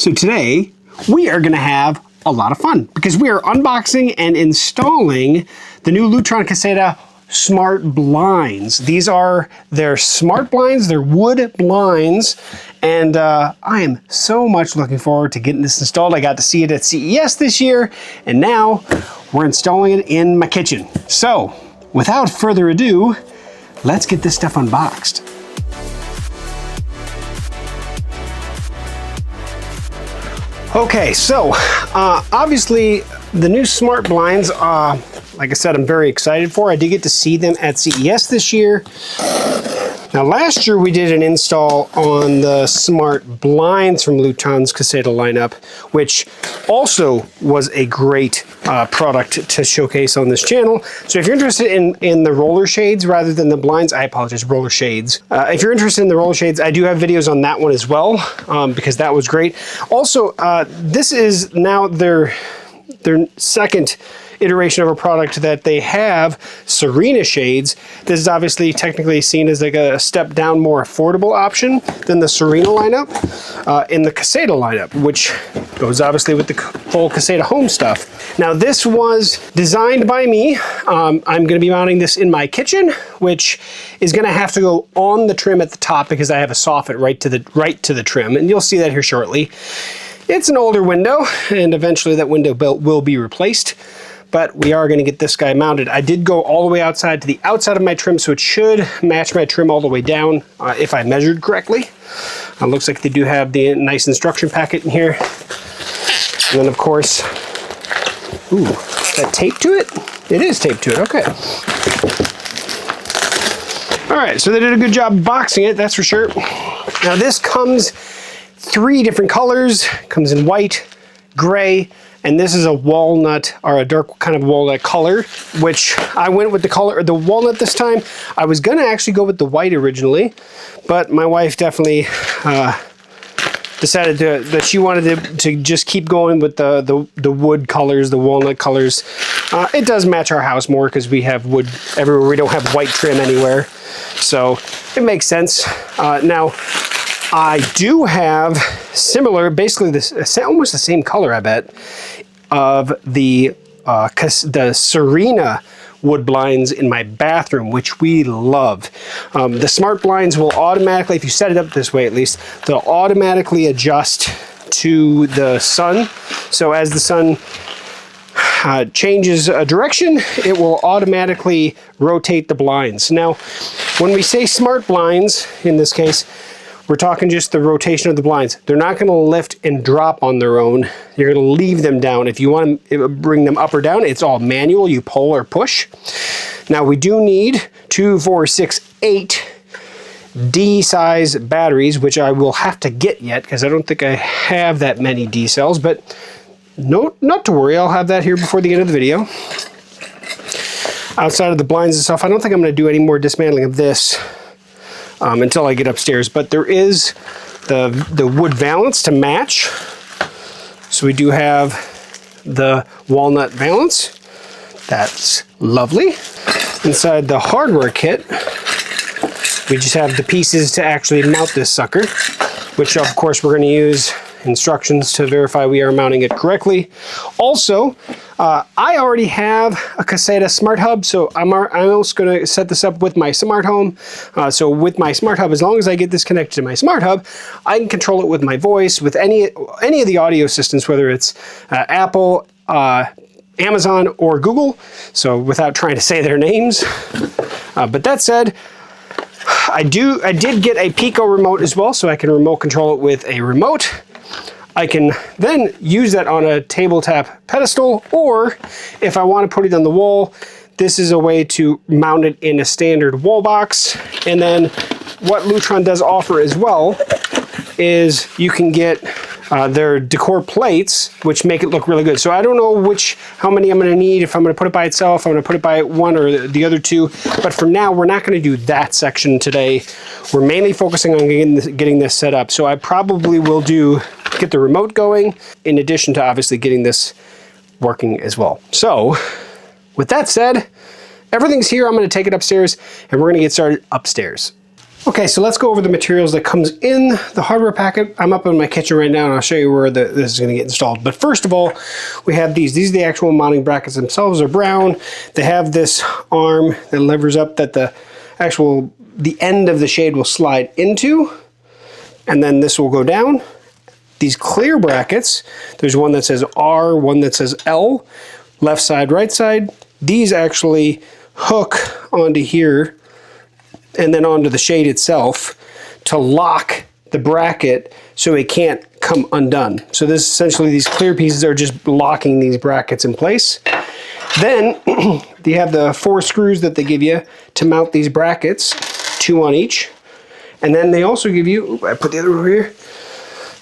So today we are going to have a lot of fun because we are unboxing and installing the new Lutron Caseta smart blinds. These are their smart blinds, they're wood blinds, and I am so much looking forward to getting this installed. I got to see it at CES this year, and now we're installing it in my kitchen. So without further ado, let's get this stuff unboxed. Okay, so obviously the new smart blinds, like I said, I'm very excited for. I did get to see them at CES this year. Now last year we did an install on the smart blinds from Lutron's Caseta lineup, which also was a great product to showcase on this channel. So if you're interested in the roller shades rather than the blinds, I apologize, roller shades. If you're interested in the roller shades, I do have videos on that one as well, because that was great. Also, this is now their second iteration of a product that they have, Serena shades. This is obviously technically seen as like a step down, more affordable option than the Serena lineup in the Caseta lineup, which goes obviously with the full Caseta home stuff. Now this was designed by me. I'm going to be mounting this in my kitchen, which is going to have to go on the trim at the top because I have a soffit right to the trim, and you'll see that here shortly. It's an older window, and eventually that window belt will be replaced, but we are going to get this guy mounted. I did go all the way outside to the outside of my trim, so it should match my trim all the way down if I measured correctly. Looks like they do have the nice instruction packet in here. And then of course, ooh, that tape to it? It is taped to it, okay. All right, so they did a good job boxing it, that's for sure. Now this comes 3 different colors. Comes in white, gray, and this is a walnut, or a dark kind of walnut color, which I went with the walnut this time. I was gonna actually go with the white originally, but my wife definitely decided that she wanted to just keep going with the wood colors, the walnut colors. It does match our house more because we have wood everywhere. We don't have white trim anywhere, so it makes sense. Now, I do have similar, basically this, almost the same color, I bet, of the Serena wood blinds in my bathroom, which we love. The smart blinds will automatically, if you set it up this way at least, they'll automatically adjust to the sun. So as the sun changes a direction, it will automatically rotate the blinds. Now, when we say smart blinds, in this case, we're talking just the rotation of the blinds. They're not going to lift and drop on their own. You're going to leave them down. If you want to bring them up or down, it's all manual. You pull or push. Now we do need 2, 4, 6, 8 D size batteries, which I will have to get yet because I don't think I have that many D cells, but no, not to worry. I'll have that here before the end of the video. Outside of the blinds and stuff, I don't think I'm going to do any more dismantling of this until I get upstairs, but there is the wood valance to match. So we do have the walnut valance. That's lovely. Inside the hardware kit, we just have the pieces to actually mount this sucker, which of course we're going to use instructions to verify we are mounting it correctly. Also, I already have a Caseta smart hub, so I'm also going to set this up with my smart home. So with my smart hub, as long as I get this connected to my smart hub, I can control it with my voice, with any of the audio systems, whether it's Apple, Amazon, or Google. So without trying to say their names. But that said, I did get a Pico remote as well, so I can remote control it with a remote. I can then use that on a tabletop pedestal, or if I want to put it on the wall, this is a way to mount it in a standard wall box. And then what Lutron does offer as well is you can get their decor plates, which make it look really good. So I don't know how many I'm going to need, if I'm going to put it by itself, I'm going to put it by one or the other two. But for now, we're not going to do that section today. We're mainly focusing on getting this set up. So I probably will get the remote going, in addition to obviously getting this working as well. So with that said, everything's here. I'm going to take it upstairs and we're going to get started upstairs. Okay, so let's go over the materials that comes in the hardware packet. I'm up in my kitchen right now and I'll show you where this is going to get installed. But first of all, we have these. These are the actual mounting brackets themselves. They're brown. They have this arm that levers up that the end of the shade will slide into, and then this will go down. These clear brackets, there's one that says R, one that says L, left side, right side. These actually hook onto here and then onto the shade itself to lock the bracket so it can't come undone. So this essentially, these clear pieces are just locking these brackets in place. Then you have the 4 screws that they give you to mount these brackets, 2 on each. And then they also give you, I put the other over here,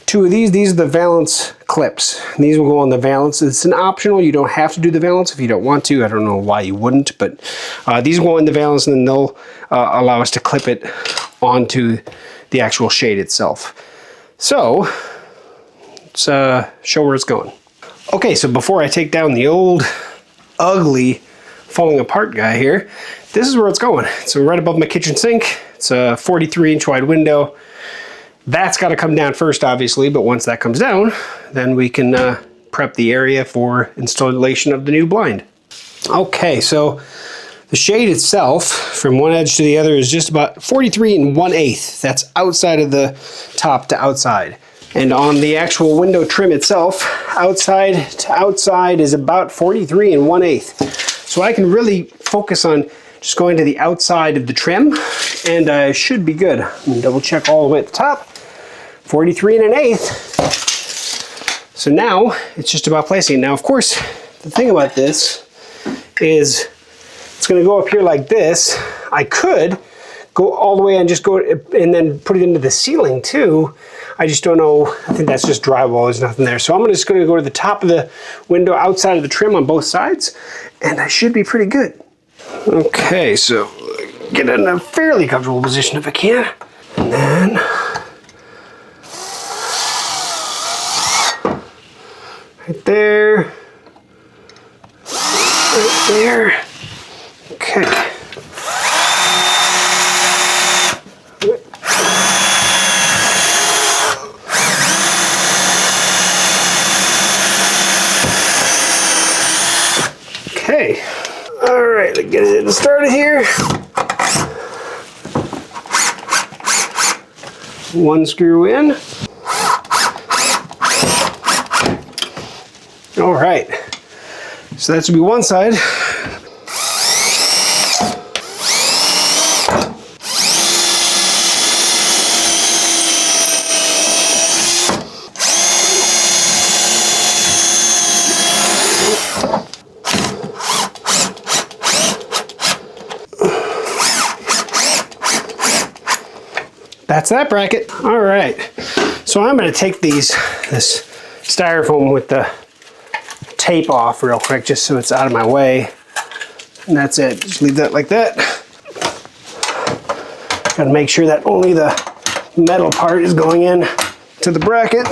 2 of these. These are the valance clips. And these will go on the valance. It's an optional. You don't have to do the valance if you don't want to. I don't know why you wouldn't, but these go in the valance and then they'll allow us to clip it onto the actual shade itself. So let's show where it's going. Okay, so before I take down the old, ugly, falling apart guy here, this is where it's going. So right above my kitchen sink, it's a 43-inch wide window. That's got to come down first, obviously, but once that comes down, then we can prep the area for installation of the new blind. Okay, so the shade itself, from one edge to the other, is just about 43 1/8. That's outside of the top to outside. And on the actual window trim itself, outside to outside is about 43 1/8. So I can really focus on just going to the outside of the trim, and I should be good. I'm gonna double check all the way at the top. 43 1/8. So now it's just about placing it. Now, of course, the thing about this is it's going to go up here like this. I could go all the way and just go and then put it into the ceiling too. I just don't know. I think that's just drywall. There's nothing there. So I'm just going to go to the top of the window outside of the trim on both sides, and I should be pretty good. Okay, so get in a fairly comfortable position if I can. And then right there, right there. Okay. Okay. All right, let's get it started here. 1 screw in. All right, so that should be one side. That's that bracket. All right, so I'm going to take this styrofoam with the tape off real quick just so it's out of my way, and that's it. Just leave that like that. Got to make sure that only the metal part is going in to the bracket.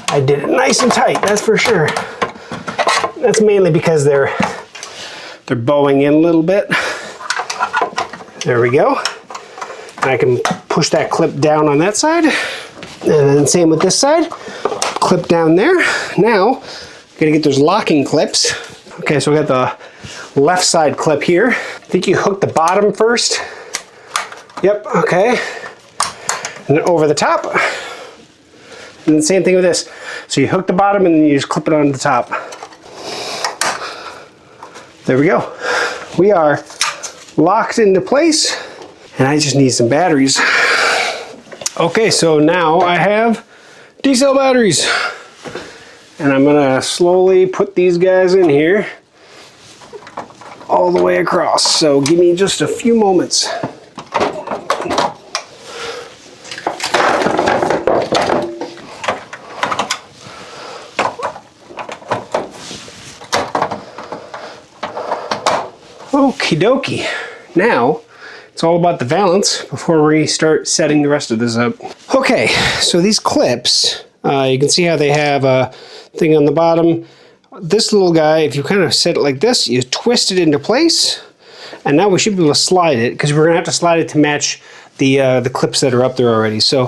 I did it nice and tight, that's for sure. That's mainly because they're bowing in a little bit. There we go. And I can push that clip down on that side. And then same with this side. Clip down there. Now, I'm gonna get those locking clips. Okay, so we got the left side clip here. I think you hook the bottom first. Yep, okay. And then over the top. And the same thing with this. So you hook the bottom and then you just clip it on the top. There we go. We are locked into place, and I just need some batteries. Okay, so now I have D-cell batteries, and I'm gonna slowly put these guys in here all the way across. So give me just a few moments. Okie dokie. Now, it's all about the valance before we start setting the rest of this up. Okay, so these clips, you can see how they have a thing on the bottom. this little guy, if you kind of set it like this, you twist it into place, and now we should be able to slide it, because we're going to have to slide it to match the clips that are up there already. So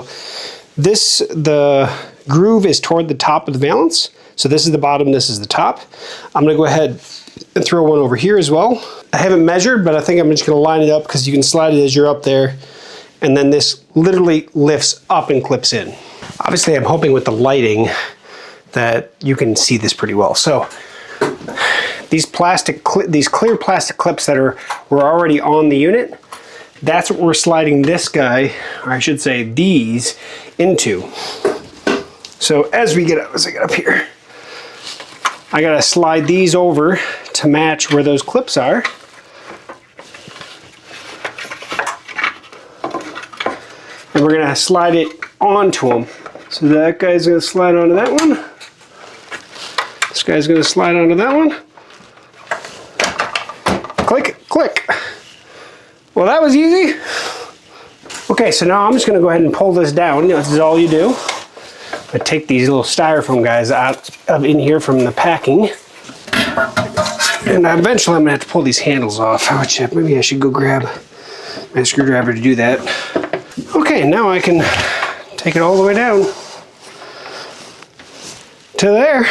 the groove is toward the top of the valance. So this is the bottom, this is the top. I'm going to go ahead and throw one over here as well. I haven't measured, but I think I'm just going to line it up, because you can slide it as you're up there, and then this literally lifts up and clips in. Obviously, I'm hoping with the lighting that you can see this pretty well. So these clear plastic clips that were already on the unit, that's what we're sliding this guy, or I should say these, into. So as I get up here, I gotta slide these over to match where those clips are. And we're gonna slide it onto them. So that guy's gonna slide onto that one. This guy's gonna slide onto that one. Click, click. Well, that was easy. Okay, so now I'm just gonna go ahead and pull this down. This is all you do. I take these little styrofoam guys out of in here from the packing. And eventually I'm gonna have to pull these handles off. Maybe I should go grab my screwdriver to do that. Okay, now I can take it all the way down to there.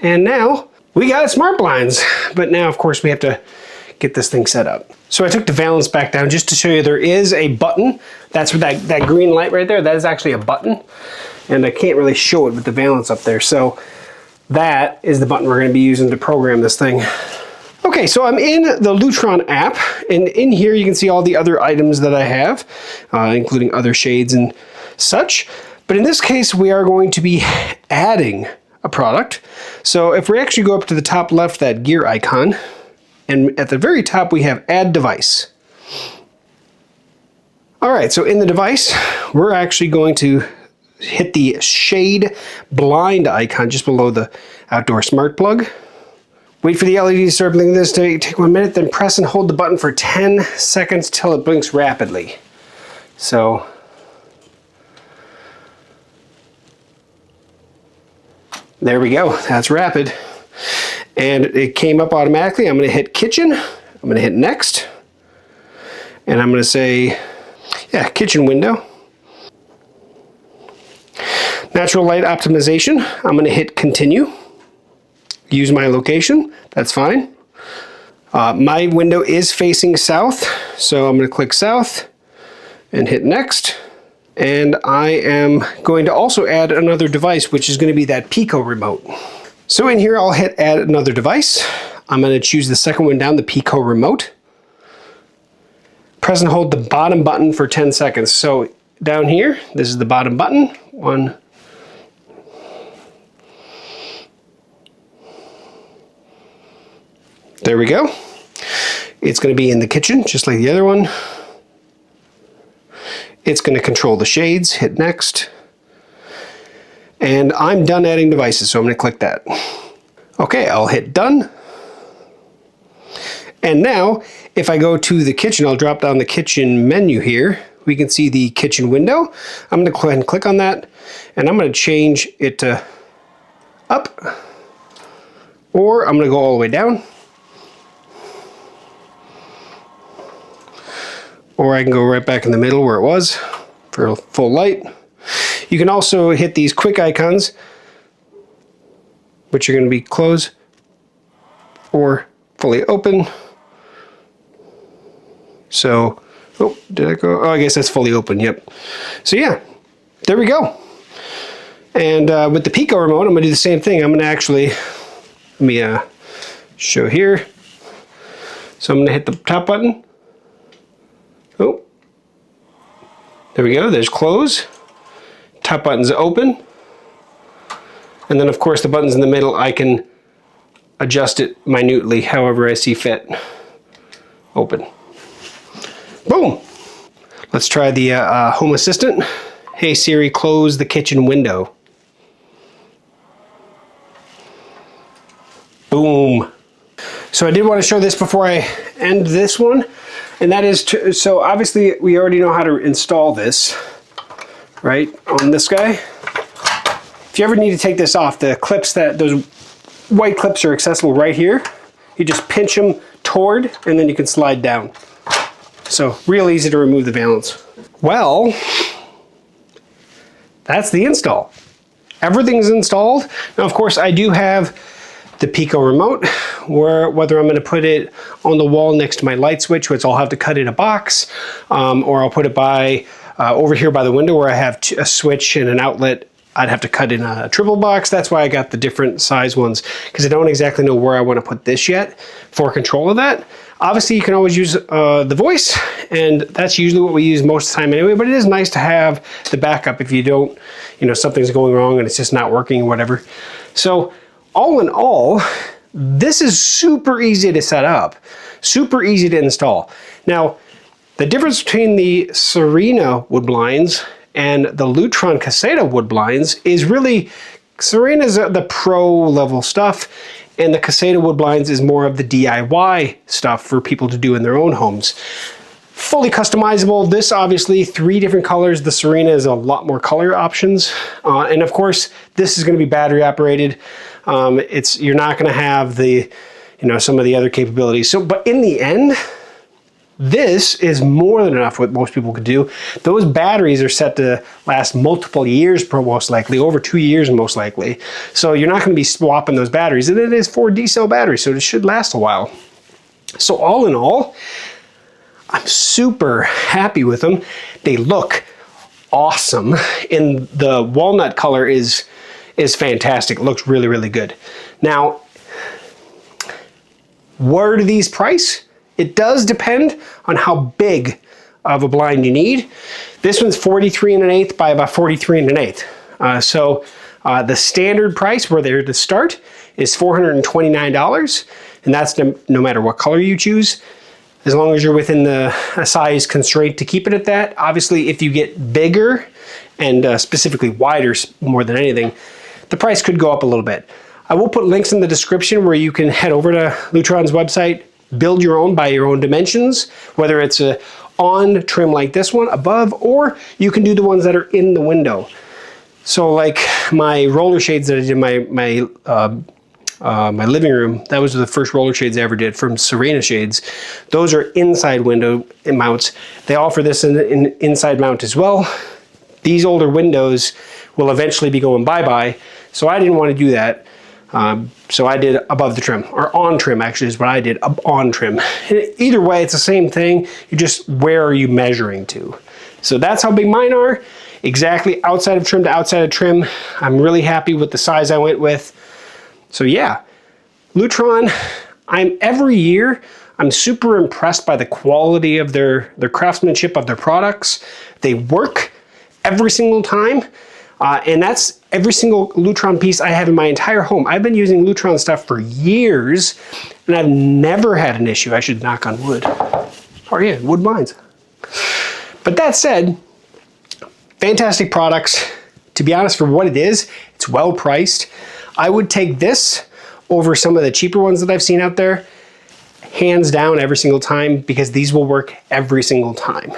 And now we got smart blinds. But now, of course, we have to get this thing set up. So I took the valance back down just to show you there is a button. That's what that green light right there, that is actually a button. And I can't really show it with the valance up there. So that is the button we're gonna be using to program this thing. Okay, so I'm in the Lutron app, and in here you can see all the other items that I have, including other shades and such. But in this case, we are going to be adding a product. So if we actually go up to the top left, that gear icon, and at the very top we have add device. All right, so in the device, we're actually going to hit the shade blind icon just below the outdoor smart plug. Wait for the LED to start blinking. This take 1 minute, then press and hold the button for 10 seconds till it blinks rapidly. So there we go, that's rapid. And it came up automatically. I'm gonna hit kitchen, I'm gonna hit next, and I'm gonna say, yeah, kitchen window. Natural light optimization, I'm gonna hit continue. Use my location, that's fine. My window is facing south, so I'm gonna click south and hit next. And I am going to also add another device, which is gonna be that Pico remote. So in here, I'll hit add another device. I'm gonna choose the second one down, the Pico remote. Press and hold the bottom button for 10 seconds. So down here, this is the bottom button. One. There we go. It's going to be in the kitchen, just like the other one. It's going to control the shades. Hit next. And I'm done adding devices, so I'm going to click that. Okay, I'll hit done. And now, if I go to the kitchen, I'll drop down the kitchen menu here. We can see the kitchen window. I'm going to go ahead and click on that, and I'm going to change it to up, or I'm going to go all the way down. Or I can go right back in the middle where it was for full light. You can also hit these quick icons, which are going to be close or fully open. So, oh, did I go? Oh, I guess that's fully open, yep. So yeah, there we go. And with the Pico remote, I'm going to do the same thing. I'm going to actually, let me show here. So I'm going to hit the top button. Oh, there we go, there's close. Top button's open. And then of course the buttons in the middle, I can adjust it minutely however I see fit. Open. Boom. Let's try the Home Assistant. Hey Siri, close the kitchen window. Boom. So I did want to show this before I end this one. And that is, so obviously we already know how to install this, right, on this guy. If you ever need to take this off, the clips, those white clips are accessible right here. You just pinch them toward, and then you can slide down. So real easy to remove the valance. Well, that's the install. Everything's installed. Now, of course, I do have the Pico remote, whether I'm going to put it on the wall next to my light switch, which I'll have to cut in a box, or I'll put it by over here by the window where I have a switch and an outlet. I'd have to cut in a triple box. That's why I got the different size ones, because I don't exactly know where I want to put this yet for control of that. Obviously, you can always use the voice, and that's usually what we use most of the time anyway, but it is nice to have the backup if you don't, something's going wrong and it's just not working or whatever. So all in all, this is super easy to set up, super easy to install. Now, the difference between the Serena wood blinds and the Lutron Caseta wood blinds is really, Serena's the pro level stuff, and the Caseta wood blinds is more of the DIY stuff for people to do in their own homes. Fully customizable. This obviously 3 different colors. The Serena is a lot more color options. And of course, this is going to be battery operated. You're not going to have the, some of the other capabilities. So, but in the end, this is more than enough what most people could do. Those batteries are set to last multiple years, most likely, over 2 years most likely. So you're not going to be swapping those batteries. And it is 4 D-cell batteries, so it should last a while. So all in all, I'm super happy with them. They look awesome. And the walnut color is fantastic. It looks really, really good. Now, where do these price? It does depend on how big of a blind you need. This one's 43 1/8 by about 43 1/8. So the standard price where they're to start is $429, and that's no matter what color you choose, as long as you're within the size constraint to keep it at that. Obviously, if you get bigger and specifically wider more than anything, the price could go up a little bit. I will put links in the description where you can head over to Lutron's website, build your own by your own dimensions, whether it's a on trim like this one above, or you can do the ones that are in the window. So like my roller shades that I did my living room, that was the first roller shades I ever did from Serena Shades. Those are inside window mounts. They offer this in inside mount as well. These older windows will eventually be going bye-bye, so I didn't want to do that. So I did above the trim, or on trim actually is what I did, on trim. And either way, it's the same thing. You just, where are you measuring to? So that's how big mine are. Exactly outside of trim to outside of trim. I'm really happy with the size I went with. So yeah, Lutron, every year, I'm super impressed by the quality of their craftsmanship of their products. They work every single time. And that's every single Lutron piece I have in my entire home. I've been using Lutron stuff for years, and I've never had an issue. I should knock on wood. Oh yeah, wood blinds. But that said, fantastic products. To be honest, for what it is, it's well priced. I would take this over some of the cheaper ones that I've seen out there, hands down every single time, because these will work every single time.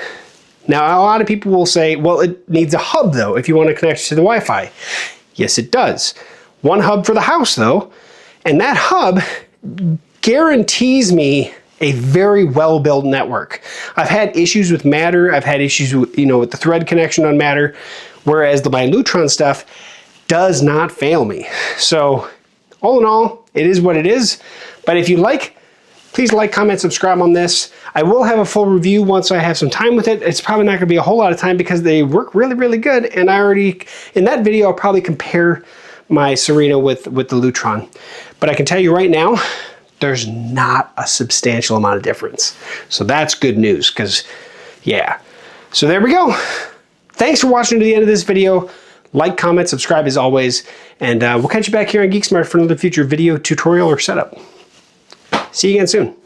Now, a lot of people will say, well, it needs a hub though, if you want to connect to the Wi-Fi. Yes, it does. One hub for the house though, and that hub guarantees me a very well-built network. I've had issues with Matter. I've had issues with, with the thread connection on Matter, whereas my Lutron stuff does not fail me. So all in all, it is what it is. But if you like, please like, comment, subscribe on this. I will have a full review once I have some time with it. It's probably not gonna be a whole lot of time because they work really, really good. And in that video, I'll probably compare my Serena with the Lutron. But I can tell you right now, there's not a substantial amount of difference. So that's good news, because yeah. So there we go. Thanks for watching to the end of this video. Like, comment, subscribe as always, and we'll catch you back here on GeekSmart for another future video tutorial or setup. See you again soon.